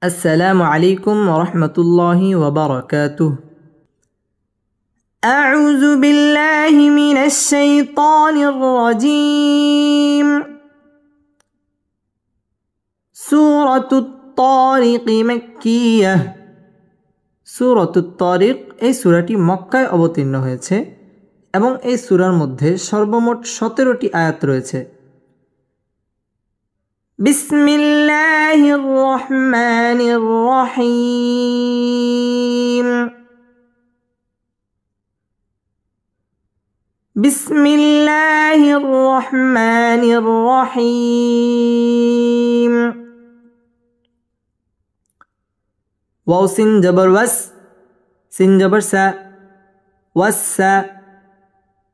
السلام عليكم ورحمة الله وبركاته. أعوذ بالله من الشيطان الرجيم. سورة الطارق مكية. سورة الطارق এই সূরাটি মক্কায় অবতীর্ণ হয়েছে এবং এই সূরার মধ্যে সর্বমোট 17টি আয়াত রয়েছে। بسم الله الرحمن الرحيم. بسم الله الرحمن الرحيم. واو سين جبر وس سين جبر سا وسا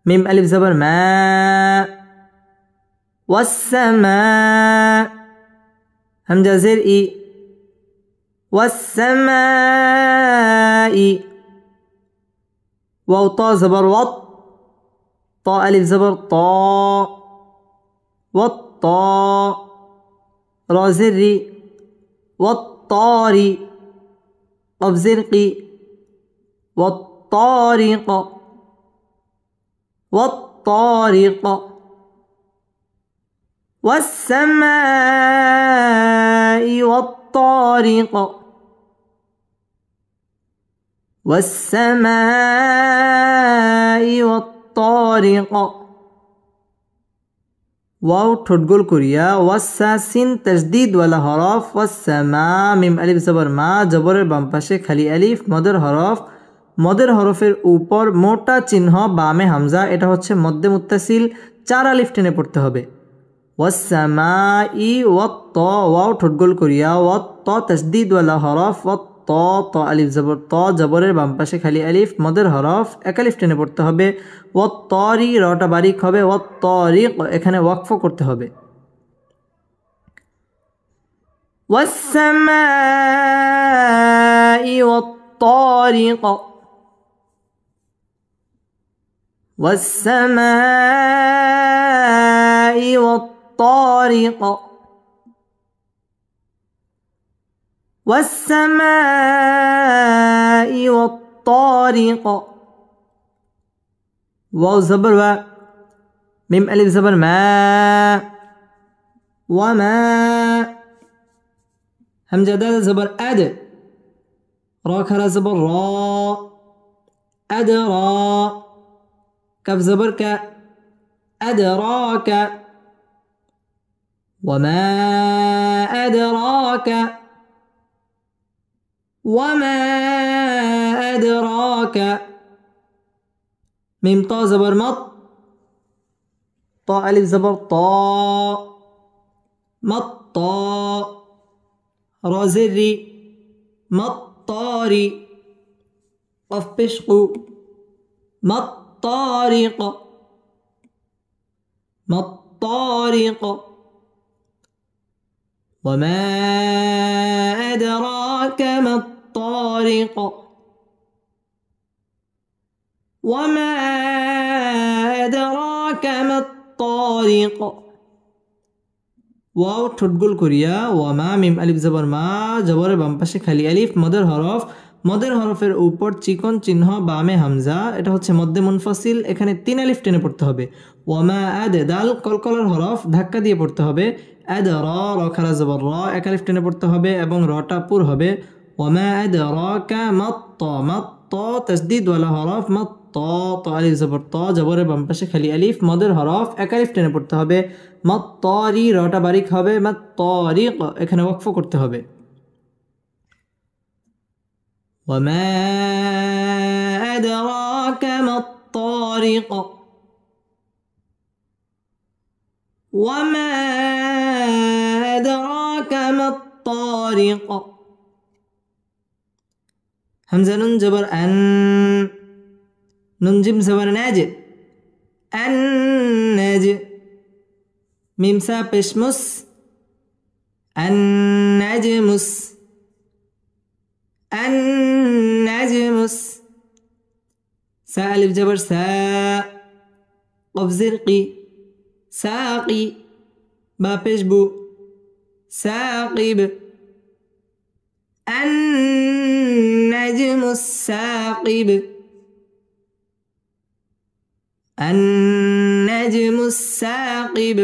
ميم ألف زبر ما والسماء همزة زر إي والسماء واو طا زبر وط طا ألف زبر طا والطا را زر ري والطاري قف زرقي والطارق والطارق والسماء والطارق والسماء والطارق واو ঠোঁটগোল করিয়া ওয়াসা সিন তাসদীদ ওয়ালা হরফ ওয়াসসামা মিম আলিফ জবর মা জবরের বাম পাশে খালি আলিফ মদের হরফের উপর মোটা চিহ্ন বামে হামজা, এটা হচ্ছে মদ্দে মুত্তাসিল, 4 আলিফ টেনে পড়তে হবে। ওয়াসসামাই ওয়াত ওয়াও ঠোঁটগোল করিয়া ওয়াত তাসদীদ ওয়ালা হরফ ওয়াত ত আলিফ জবর ত জবরের বাম পাশে খালি আলিফ মদের হরফ 1 আলিফ টেনে পড়তে হবে। ওয়াত তরি রটা বারিক হবে ওয়াত তরিক, এখানে ওয়াকফ করতে হবে। ওয়াসসামাই ওয়াত তারিক ওয়াসসামাই ওয়াত طارق والسماء والطارق واو زبر و ميم ألف زبر ما وما همزة دال زبر أد را كرا زبر را أدرا كف زبر ك أدراك وما أدراك وما أدراك ميم طا زبر مط طا ألف زبر طا مطا را زري مطاري قف بشقو مطارق مطارق وما أدراك ما الطارق وما أدراك ما الطارق واو ঠোঁটগোল করিয়া ওয়ামা মিম আলিফ জবর মা জবরের বাম পাশে খালি আলিফ মদের হরফের উপর চিকন চিহ্ন বামে হামজা, এটা হচ্ছে মদ্দে মুনফাসিল, এখানে 3 আলিফ টেনে পড়তে হবে। ওয়ামা আদ দাল কলকলার হরফ ধাক্কা দিয়ে পড়তে হবে। আদ রা র খারা জবর র 1 আলিফ টেনে পড়তে হবে এবং রটা পুর হবে। ওয়ামা আদরাকা মাত তাসদীদ ওয়ালা হরফ মাত ত আলিফ জবর ত জবরের বাম পাশে খালি আলিফ মদের হরফ 1 আলিফ টেনে পড়তে হবে। মাত তারি রটা বারিক হবে মাত তারিক, এখানে ওয়াকফ করতে হবে। وما أدراك ما الطارق وما أدراك ما الطارق همزة نون جبر أن نون جيم زبر ناج الناج ميم سا بشمس النجمس النجمس سا ألف جبر سا قف زرقي ساقي با پیش بو ساقب النجم الثاقب النجم الثاقب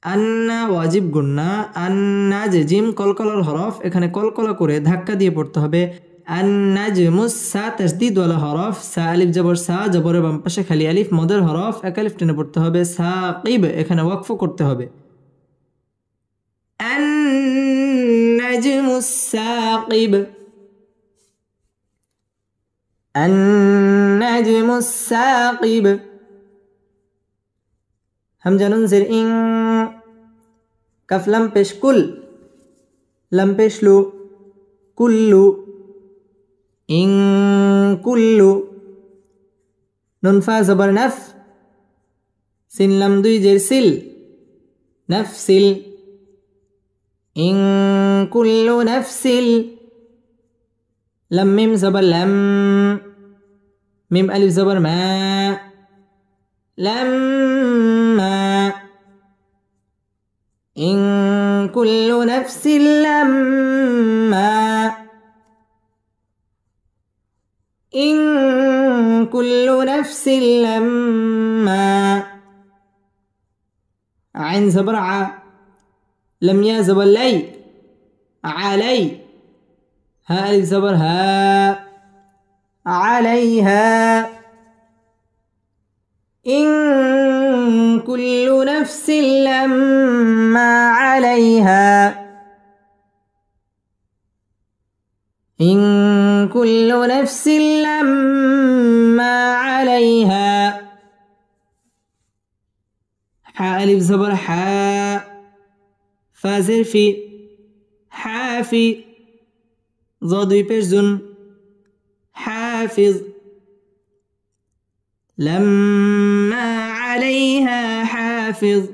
আন্না ওয়াজিব গুন্না আন্না যে জিম কলকলার হরফ এখানে কলকলা করে ধাক্কা দিয়ে পড়তে হবে আন্নাজমুস সা তাসদীদ ওয়ালা হরফ সা আলিফ জবর সা জবরের বাম পাশে খালি আলিফ মদের হরফ এক আলিফ টেনে পড়তে হবে সাকিব এখানে ওয়াকফ করতে হবে আন্নাজমুস সাকিব আন্নাজমুস সাকিব হামজা নুন জের ইং কাফ লাম পেশ কুল লাম পেশ লু কুল্লু ইং কুল্লু নুন ফা জবর নফ সিন লাম দুই জের সিল নফসিল ইং কুল্লু নফসিল লাম মিম জবর লাম মিম আলিফ জবর মা لما إن كل نفس لما إن كل نفس لما عين زبر ع لم يا زبر لي علي ها ألف زبر ها عليها إن كل نفس لما عليها إن كل نفس لما عليها حاء ألف زبر حاء فازر في حافي ضاد بيرزن حافظ لما عليها حافظ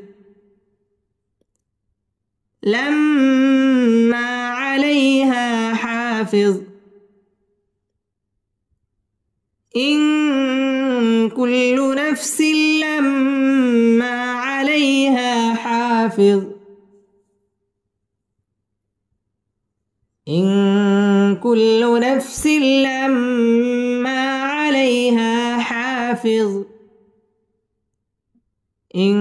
لما عليها حافظ إن كل نفس لما عليها حافظ إن كل نفس لما عليها حافظ ইং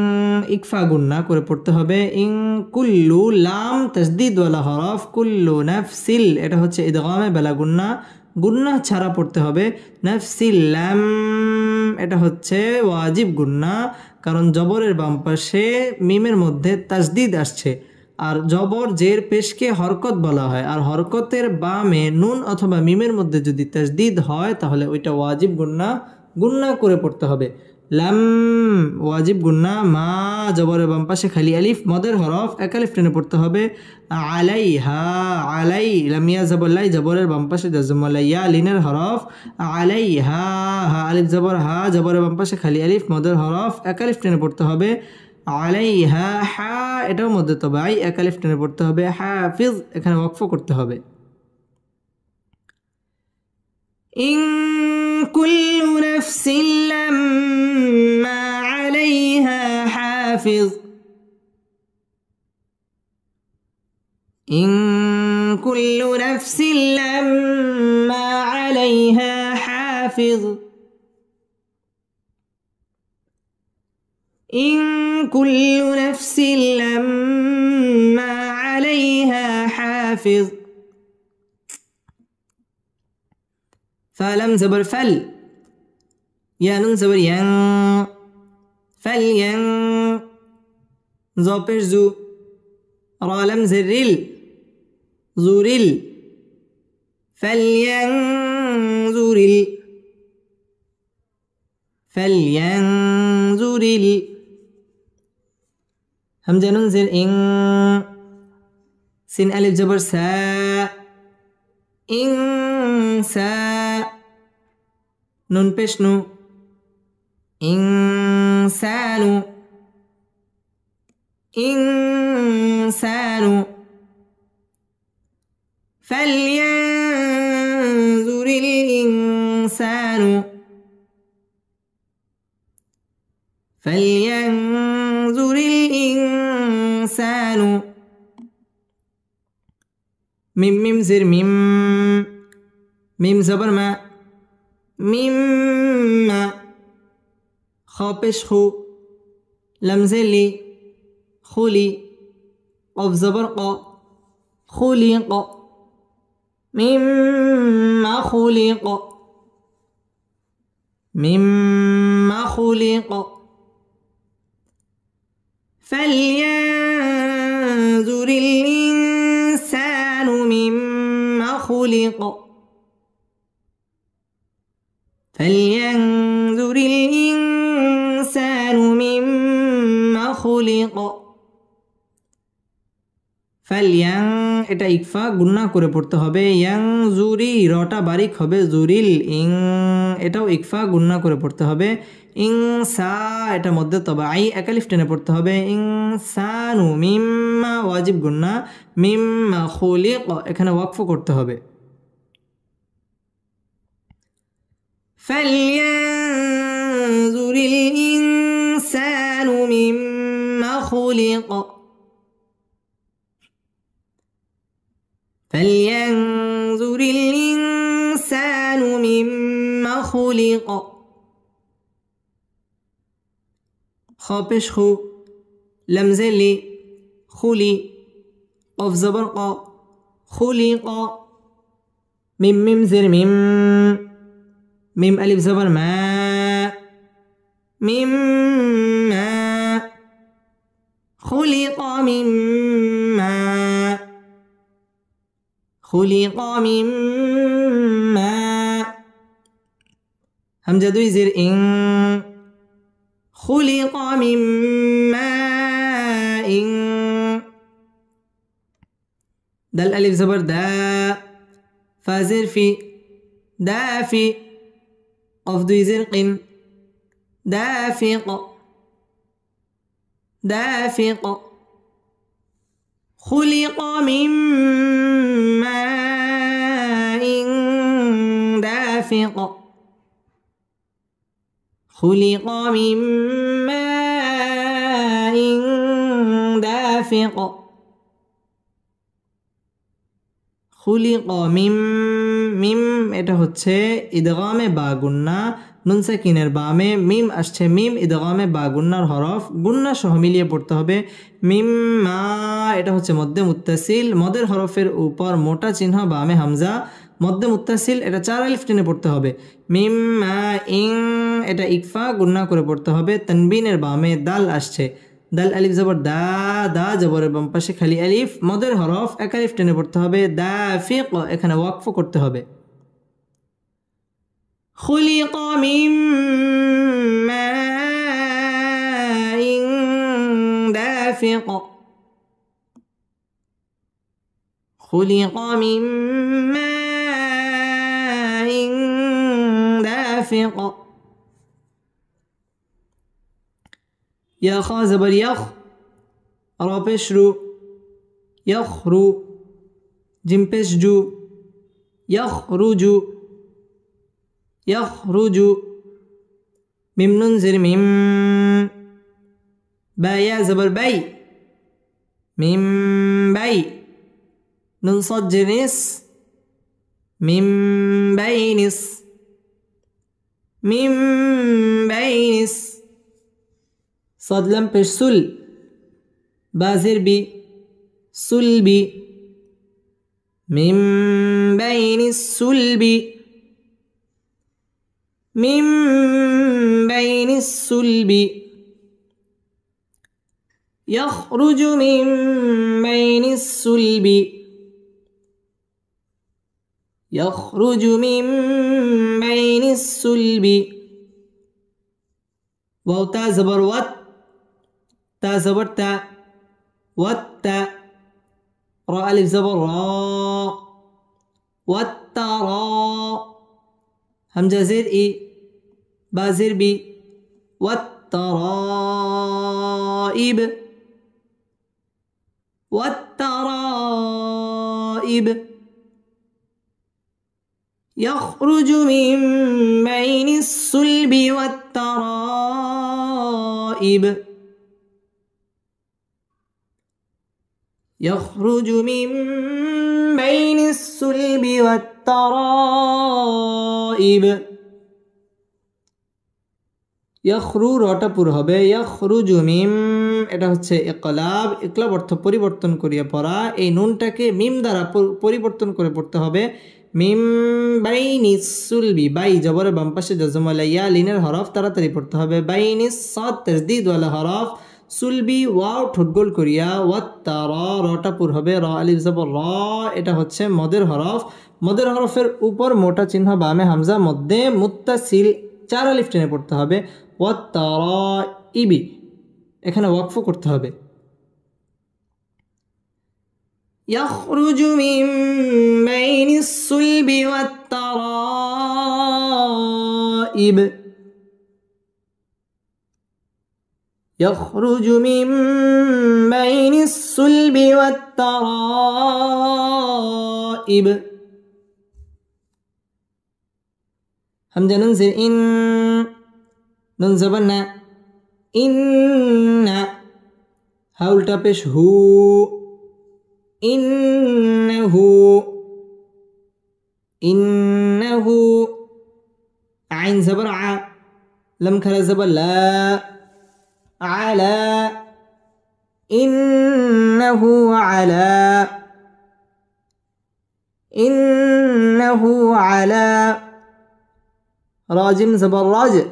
ইকফা গুন্না করে পড়তে হবে ইং কুল্লু লাম তাসদীদ ওয়ালা হরফ কুল্লু নাফসিল এটা হচ্ছে ইদগামে বেলা গুন্না গুন্না ছাড়া পড়তে হবে নাফসিল লাম এটা হচ্ছে ওয়াজিব গুন্না কারণ জবরের বাম পাশে মিমের মধ্যে তাসদীদ আসছে আর জবর জের পেশকে হরকত বলা হয় আর হরকতের বামে নুন অথবা মিমের মধ্যে যদি তাসদীদ হয় তাহলে ওইটা ওয়াজিব গুন্না গুন্না করে পড়তে হবে লাম ওয়াজিব গুন্না মা জবরের বাম পাশে খালি আলিফ মদের হরফ এক আলিফ টেনে পড়তে হবে আলাইহা আলাই লামিয়া জবরলাই জবরের বাম পাশে জাজমালাইয়া লিনের হরফ আলাইহা হা আলিফ জবর হা জবরের বাম পাশে খালি আলিফ মদের হরফ এক আলিফ টেনে পড়তে হবে আলাইহা হা এটাও মধ্যে তবাই এক আলিফ টেনে পড়তে হবে হাফিজ এখানে ওয়াকফ করতে হবে إن كل نفس لما عليها حافظ إن كل نفس لما عليها حافظ إن كل نفس لما عليها حافظ فلم زبر فل يا نون زبر ين فلين زو بيش زو را لم زرل زورل فلينظرل فلينظرل همزة نون زر إن سين ألف جبر سا إنسا نون بشنو إنسان إنسان فلينظر الإنسان فلينظر الإنسان মিম মিম জির মিম মিম জবর মা মিম মা খ পেশ খু লাম জের লি খুলি কফ জবর ক খুলিক মিম্মা খুলিক مما خلق فلينظر الإنسان مما خلق فلينظر الإنسان مما خلق ফালিয়াং এটা ইকফা গুন্না করে পড়তে হবে ইয়াং জুরি রটা বারিক হবে জুরিল ইং এটাও ইকফা গুন্না করে পড়তে হবে ইং সা এটা মধ্যে তবাই একালিফ টেনে পড়তে হবে ইং সানু মিম্মা ওয়াজিব গুন্না মিম্মা খুলিক এখানে ওয়াকফ করতে হবে ফালিয়ানজুরিল ইনসানু মিম্মা খুলিক فلينظر الإنسان مما خلق خابش خو لمزة لي خلي قف زبر قا خلق ميم ميم زر ميم ميم ألف زبر ما ميم ما خلق مما خلق من ماء همزة دوي زر إن خلق من ماء دال ألف زبر دا فازر في دافي قف دوي زر قن دافق دافق خلق من ماء دافق خلق من ماء دافق خلق من মিম এটা হচ্ছে ইদগামে বা গুন্না নুন সাকিনের বামে মিম আসছে মিম ইদগামে বা গুন্নার হরফ গুন্না সহ মিলিয়ে পড়তে হবে মিম মা এটা হচ্ছে মধ্যে মুত্তাসিল মদের হরফের উপর মোটা চিহ্ন বামে হামজা মধ্যে মুত্তাসিল এটা 4 আলিফ টেনে পড়তে হবে মিম মা ইং এটা ইকফা গুন্না করে পড়তে হবে তানবিনের বামে দাল আসছে দাল আলিফ জবর দা দা জবরের বাম পাশে খালি আলিফ মদের হরফ এক আলিফ টেনে পড়তে হবে দাফিক এখানে ওয়াকফ করতে হবে خلق من ماء دافق خلق من ماء دافق يا خا زبر يخ را پیش رو يخرو جيم پیش جو يخرجو يخرج ميم نون زر ميم با يا زبر بي ميم بي نون صاد جنس ميم بينس ميم بينس صاد لم پیش سل با زر بي سلبي ميم بين السلب من بين السلب يخرج من بين السلب يخرج من بين السلب واو تا زبر وات تا زبر تا وات را ألف زبر را واترى همزة زير إي با زير بي والترائب والترائب يخرج من بين الصلب والترائب يخرج من بين الصلب والترائب ইয়াখরু রটা পুর হবে ইয়াখরুজু মিম এটা হচ্ছে ইকলাব অর্থ পরিবর্তন করিয়া পড়া এই নুনটাকে মিম দ্বারা পরিবর্তন করে পড়তে হবে মিম বাইনিস সুলবি বাই জবরের বাম পাশে জজম ওয়ালা ইয়া লিনের হরফ তাড়াতাড়ি পড়তে হবে বাইনিস সাদ তাসদীদ ওয়ালা হরফ সুলবি ওয়াও ঠোঁট গোল করিয়া ওয়াত্তারা রটা পুর হবে র আলিফ জবর র এটা হচ্ছে মদের হরফের উপর মোটা চিহ্ন বামে হামজা মধ্যে মুত্তাসিল 4 আলিফ টেনে পড়তে হবে ওয়াত্তারাইবি এখানে ওয়াকফ করতে হবে ইয়াখরুজু মিন বাইনিস সুলবি ওয়াত্তারাইব يخرج من بين الصلب والترائب همزة ننزل ننزبنا إن هاول تابش هو إنه عين زبر ع لم كلا زبر لا على إنه على راجم زبر راجع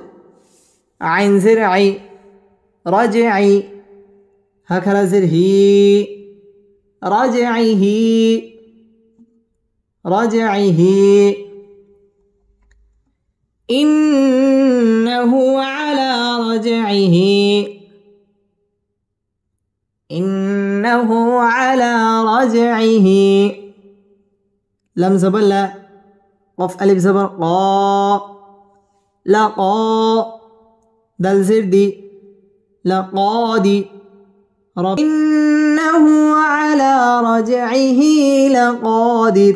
عين زرعي رجعي هكذا زرهي رجعه إنه على رجعه لم زبر لا قف ألف زبر قا لقا دال زر دي لقادي رب إنه على رجعه لقادر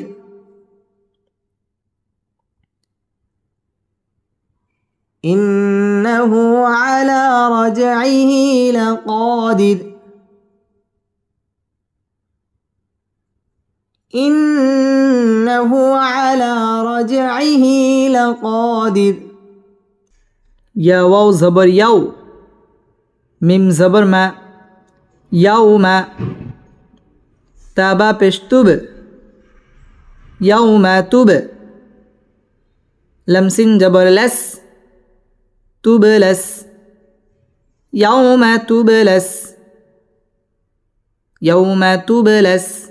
إنه على رجعه لقادر إنه على رجعه لقادر يا واو زبر يو ميم زبر ما يوم تابا پشتوب يوم توب لمسين جبر لس تبلس يوم تبلس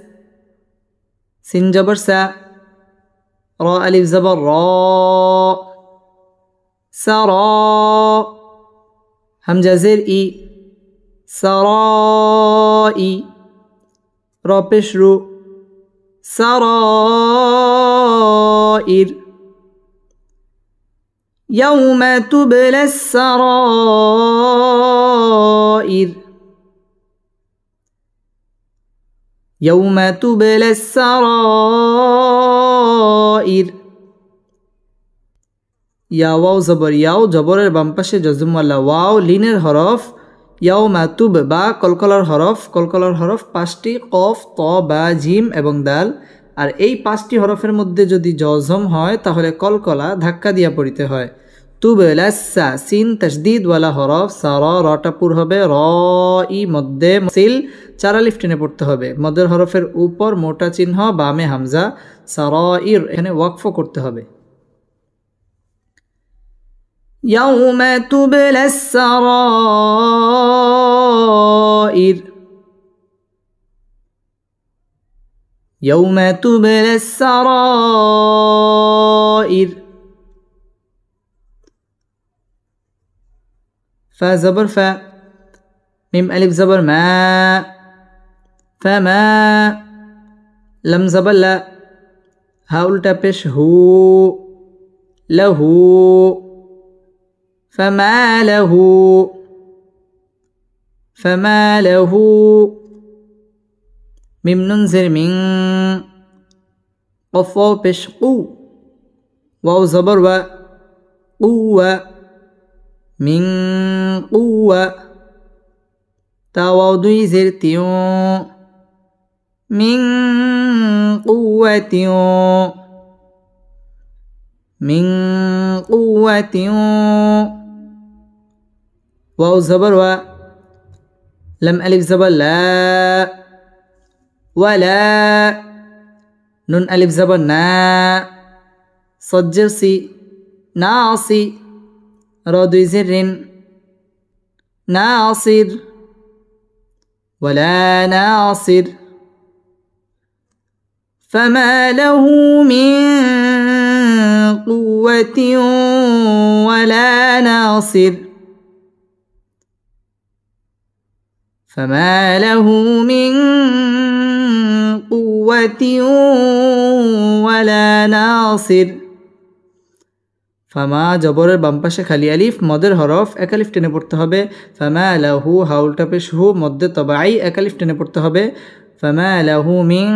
سين جبر سا را ألف زبر را سرا همزة زر إي سرائي را پشرو سرائر يوم تبلى السرائر يوم تبلى السرائر يا واو زبر ياو জবরের বাম পাশে জজম ওয়ালা ওয়াও লিনের হরফ ইয়াও মাতুব বা কলকলার হরফ 5টি কফ ত বা জিম এবং দাল আর এই 5টি হরফের মধ্যে যদি জজম হয় তাহলে কলকলা ধাক্কা দিয়া পড়িতে হয় তুবলাসা সিন তাসদীদ ওয়ালা হরফ সারা রটা পুর হবে র ই মধ্যে সিল 4 আলিফ টেনে পড়তে হবে মদের হরফের উপর মোটা চিহ্ন বামে হামজা সারাইর এখানে ওয়াকফ করতে হবে يوم تبلى السرائر يوم تبلى السرائر فا زبر فا ميم ألف زبر ما فما لم زبر لا هاول تابش هو له فما له ميم ننزل من قف واو بش قو واو زبر و قوة من قوة تا واو دوي زر تيون من قوة قوة من قوة واو زبر و لم ألف زبر لا ولا نون ألف زبر نا صاد جر سي ناصي را دوي زر ناصر ولا ناصر فما له من قوة ولا ناصر فما له من قوة ولا ناصر ফামা জবরের বাম পাশে খালি আলিফ মদের হরফ এক আলিফ টেনে পড়তে হবে ফামা লাহু হাউলটা পেশ হু মধ্যে তবাই এক আলিফ টেনে পড়তে হবে ফামা লাহু মিন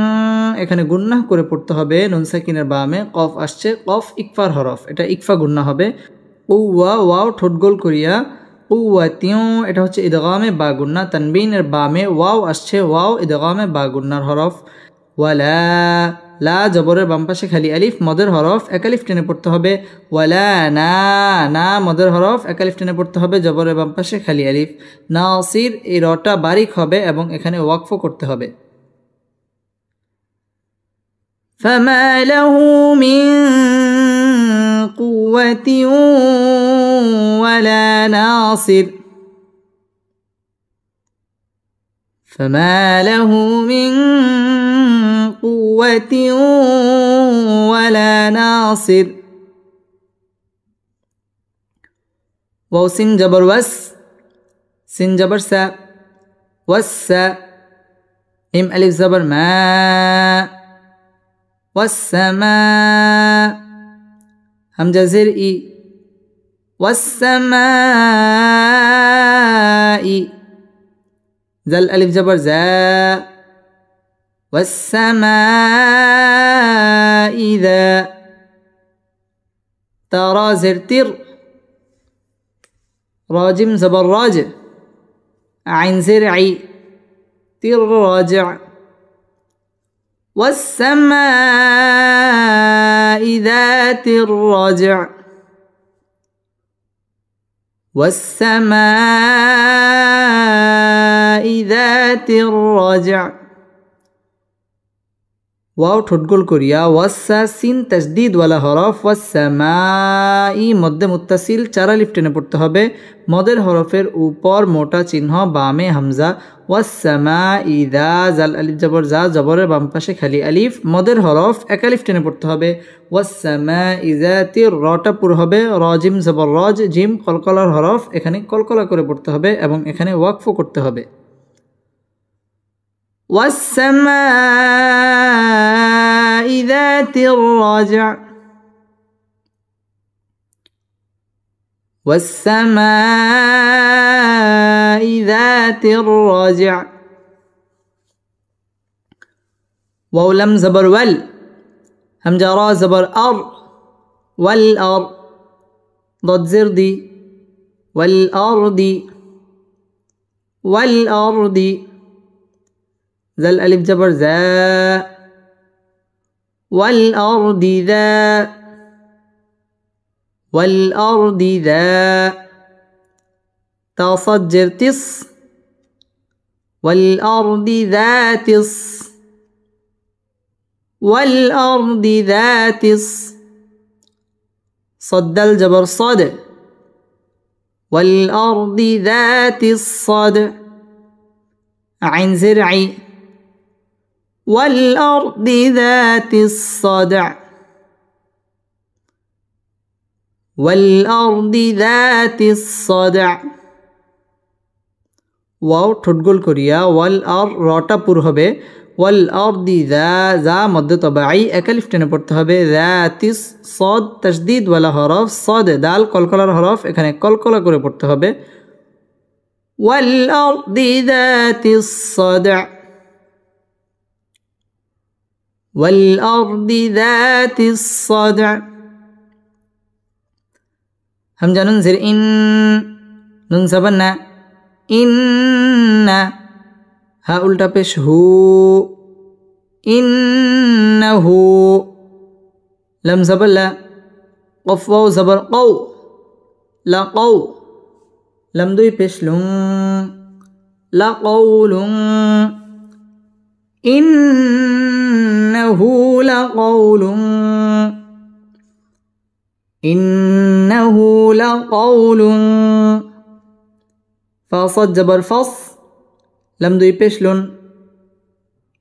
এখানে গুন্নাহ করে পড়তে হবে নুন সাকিনের বামে কফ আসছে কফ ইকফার হরফ এটা ইকফা গুন্নাহ হবে উওয়া ওয়াও ঠোঁট গোল করিয়া কুওয়াতিউ এটা হচ্ছে ইদগামে বা গুন্নাহ তানবিনের বামে ওয়াও আসছে ওয়াও ইদগামে বা গুন্নার হরফ ওয়ালা লা জবরের বাম পাশে খালি আলিফ মদের হরফ এক আলিফ টেনে পড়তে হবে ওয়ালা না না মদের হরফ এক আলিফ টেনে পড়তে হবে জবরের বাম পাশে খালি আলিফ নাসির এই রটা বারিক হবে এবং এখানে ওয়াকফ করতে হবে ফামা লাহু মিন কুওয়াতিন ওয়ালা নাসির ফামা লাহু মিন قوة ولا ناصر واو سين جبر وس سين جبر سا والسا ميم ألف زبر ما والسماء همزة زر إي والسماء زل ألف جبر زا والسماء ذا ترى زرتر راجم زبر راجع عين زرعي تر راجع والسماء ذات الرجع والسماء ذات الرجع ওয়াও ঠোঁট গোল করিয়া ওয়াসা সিন তাসদীদ ওয়ালা হরফ ওয়াসসামাই মধ্যে মুত্তাসিল চার আলিফ টেনে পড়তে হবে মদের হরফের উপর মোটা চিহ্ন বামে হামজা ওয়াসসামাই দা জাল আলিফ জবর জা জবরের বাম পাশে খালি আলিফ মদের হরফ এক আলিফ টেনে পড়তে হবে ওয়াসসামাই যাতির রটা পুরো হবে রাজিম জবর রজ জিম কলকলার হরফ এখানে কলকলা করে পড়তে হবে এবং এখানে ওয়াকফ করতে হবে والسماء ذات الرجع والسماء ذات الرجع واو لم زبر ول همزة را زبر أر والأر ضد زردي والأرض والأرض ذا الألف جبر ذا والأرض ذا والأرض ذا تصجر تص والأرض ذات الص والأرض ذات الص صد الجبر صد والأرض ذات الصد عين زرعي والأرض ذات الصدع والأرض ذات الصدع واو ঠোঁট গোল করিয়া ওয়াল আর রটা পুর হবে ওয়াল আরদি যা মধ্য তবাই এক আলিফ টেনে পড়তে হবে যাতিস সদ তাসদীদ ওয়ালা হরফ সদ দাল কলকলার হরফ এখানে কলকলা করে পড়তে হবে ওয়াল আরদি যাতিস সদা والأرض ذات الصدع همزة ننزل إن ننسبنا إن ها ألتا بش هو إنه إنه لم زبر لا قف واو زبر قو لقو لم دوي পেশ লুং لقول إنه لقول إنه لقول فصد جبر فص لم دوي পেশ লুন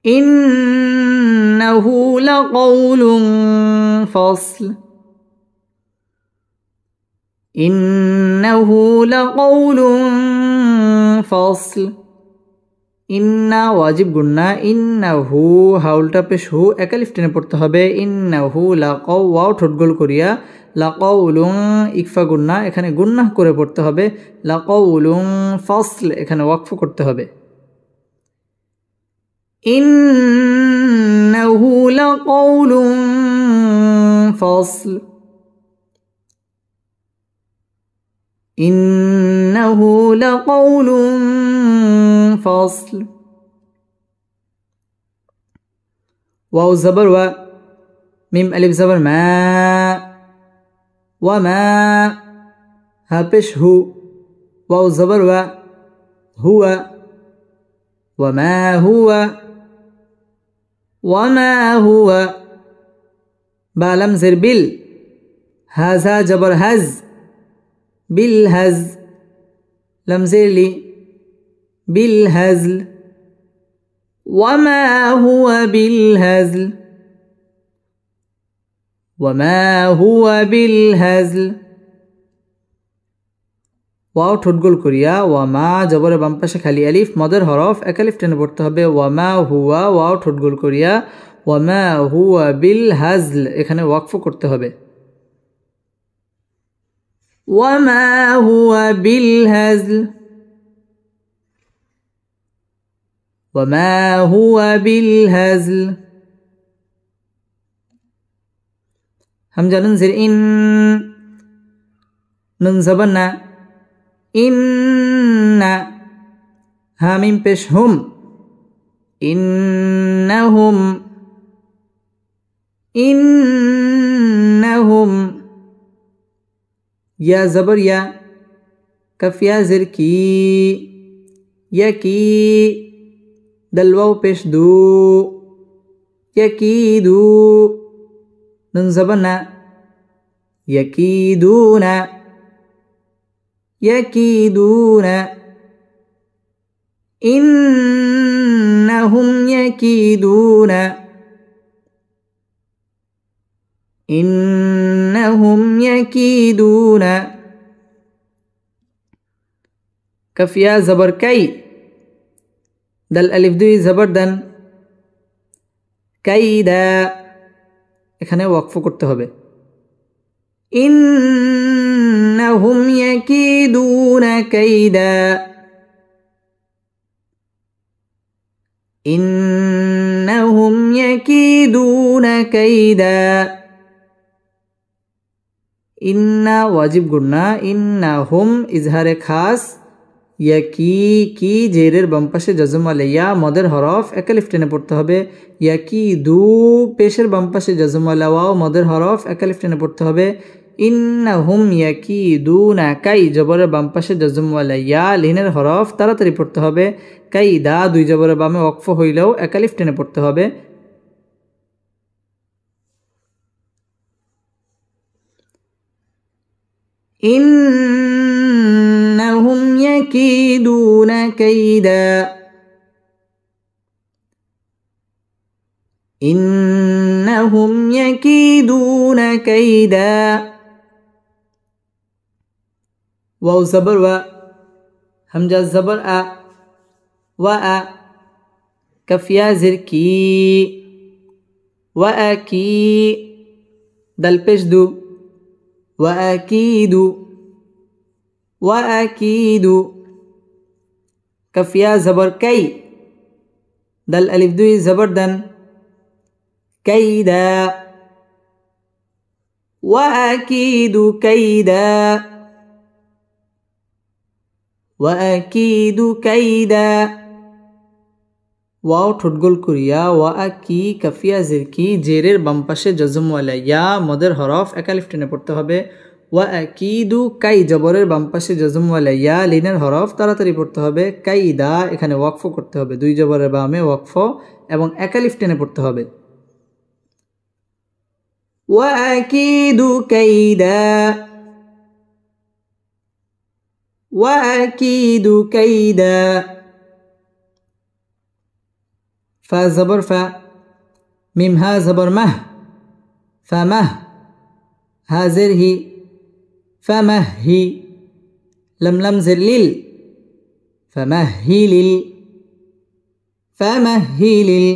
إنه لقول فصل إنه لقول فصل ইন্না ওয়াজিব গুন্না ইন্নাহু হাউলটা পেশ হু একালিফ টেনে পড়তে হবে ইন্নাহু লাকাউ ওয়াও ঠোঁট গোল করিয়া লাকাউলুন ইকফা গুন্না এখানে গুন্নাহ করে পড়তে হবে লাকাউলুন ফাসল এখানে ওয়াকফ করতে হবে ইন্নাহু লাকাউলুন ফাসল إنه لقول فصل واو زبر و ميم ألف زبر ما وما ها بش هو واو زبر و هو وما هو وما هو با لم زر بال هذا جبر هز بالهز لم زيلي بالهزل وما هو بالهزل وما هو بالهزل ওয়াও ঠোঁট গোল করিয়া ওয়ামা জবরে বাম পাশে খালি আলিফ মদের হরফ এক আলিফ টেনে পড়তে হবে ওয়ামা হুয়া ওয়াও ঠোঁট গোল করিয়া ওয়ামা হুয়া বিল হাজল এখানে ওয়াকফ করতে হবে وما هو بالهزل وما هو بالهزل همزة ننزل إن ننزبنا إن هامين بش هم إنهم إنهم या ज़बर या कफ या ज़िर की यकी दलवाव पेश दू यकीदू नून ज़बर ना यकीदूना यकीदूना इन्नहुम यकीदूना إنهم يكيدون كف يا زبر كي دل ألف دوي زبر دن كيدا এখানে ওয়াকফ করতে হবে إنهم يكيدون كيدا إنهم يكيدون كيدا इन्ना वाजिब गुन्ना इन्ना हुम इजहारे खास यकी की जेरेर बाम पाशे जजम वाला मदर हरफ एक अलिफ टेने पड़ते হবে यकीदू पेशेर बाम पाशे जजम वाला वाओ मदर हरफ एक अलिफ टेने पड़ते হবে इन्नहुम यकीदूना काई जबरेर बाम पाशे जजम वाला या लिনের हरफ ताड़ाताड़ी पड़ते হবে काईदा दुई जबरेर बामे वक्फ हইলেও एक अलिफ टेने पड़ते হবে إنهم يكيدون كيدا إنهم يكيدون كيدا واو زبر و همزة زبر أ وأ كف يا زر كي وأكي دل پیش دو وأكيد وأكيد كف يا زبر كي دل ألف دوي زبر دن كيدا وأكيد كيدا وأكيد كيدا ওয়াও ঠোঁট গোল করিয়া ওয়া কি কাফিয়া জের কি জেরের বাম পাশে জজমওয়ালা ইয়া মদের হরফ একা আলিফ টেনে পড়তে হবে। ওয়া আকিদু কাই জবরের বাম পাশে জজমওয়ালা ইয়া লিনের হরফ তাড়াতাড়ি পড়তে হবে। কাইদা এখানে ওয়াকফ করতে হবে, দুই জবরের বামে ওয়াকফ এবং একা আলিফ টেনে পড়তে হবে। ওয়া আকিদু কাইদা ওয়া আকিদু কাইদা। ফা জবর ফা, মিম হা জবর মাহ, ফামাহ, হা জের হি, ফামাহি, লাম লাম জের লিল, ফামাহিলিল, ফামাহিলিল।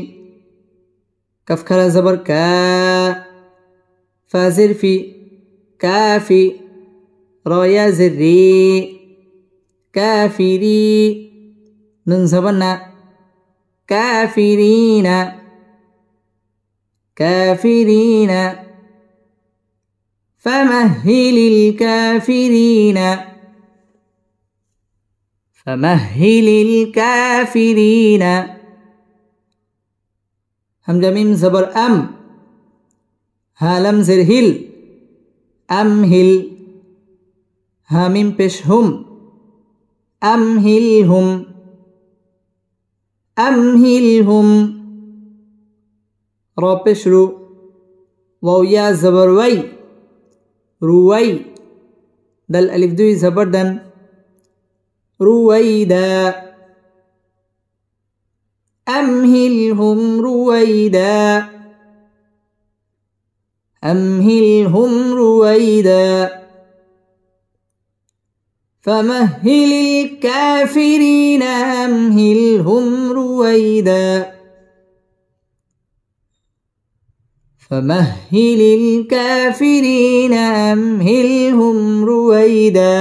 কাফ খারা জবর কা, ফা জের ফি, কাফি, র ইয়া জের রি, কাফিরি, নুন জবর না, কাফিরিনা, কাফিরিনা। ফামাহিলিল কাফিরিনা, ফামাহিলিল কাফিরিনা। হামজা মিম জবর আম, হা লাম জের হিল, আমহিল, হা মিম পেশ হুম, আমহিলহুম, আমহিলহুম। র পেশ রু, ওয়াও ইয়া জবর ওয়াই, রুয়াই, দাল আলিফ দুই জবর দান, রুয়াইদা, আমহিলহুম রুয়াইদা, আমহিলহুম রুয়াইদা। فمهل الكافرين أمهلهم رويدا، فمهل الكافرين أمهلهم رويدا।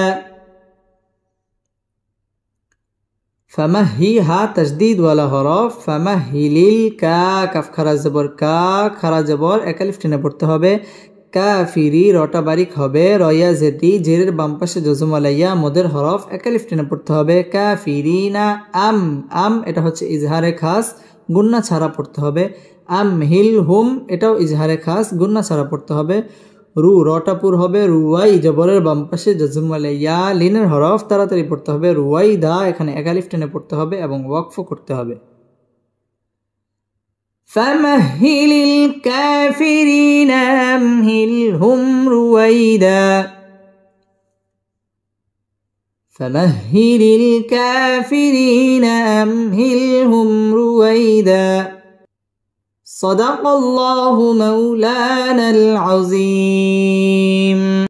فمهي ها تشديد ولا হরফ, فمهل কা কাফ খারা জবর কা, খারা জবর একালিফ টেনে পড়তে হবে। কাফিরি রটা বারিক হবে, রয়া জেদি জেরের বাম পাশে জজমওয়ালা ইয়া মদের হরফ একালিফ টেনে পড়তে হবে। কাফিরিনা আম, আম এটা হচ্ছে ইজহারে খাস, গুন্না ছাড়া পড়তে হবে। আমহিলহুম এটাও ইজহারে খাস, গুন্না ছাড়া পড়তে হবে। রু রটা পুর হবে, রুয়াই জবরের বাম পাশে জজমওয়ালা ইয়া লিনের হরফ তাড়াতাড়ি পড়তে হবে। রুয়াইদা এখানে একালিফ টেনে পড়তে হবে এবং ওয়াকফ করতে হবে। فمهل الكافرين أمهلهم رويدا، فمهل الكافرين أمهلهم رويدا। صدق الله مولانا العظيم.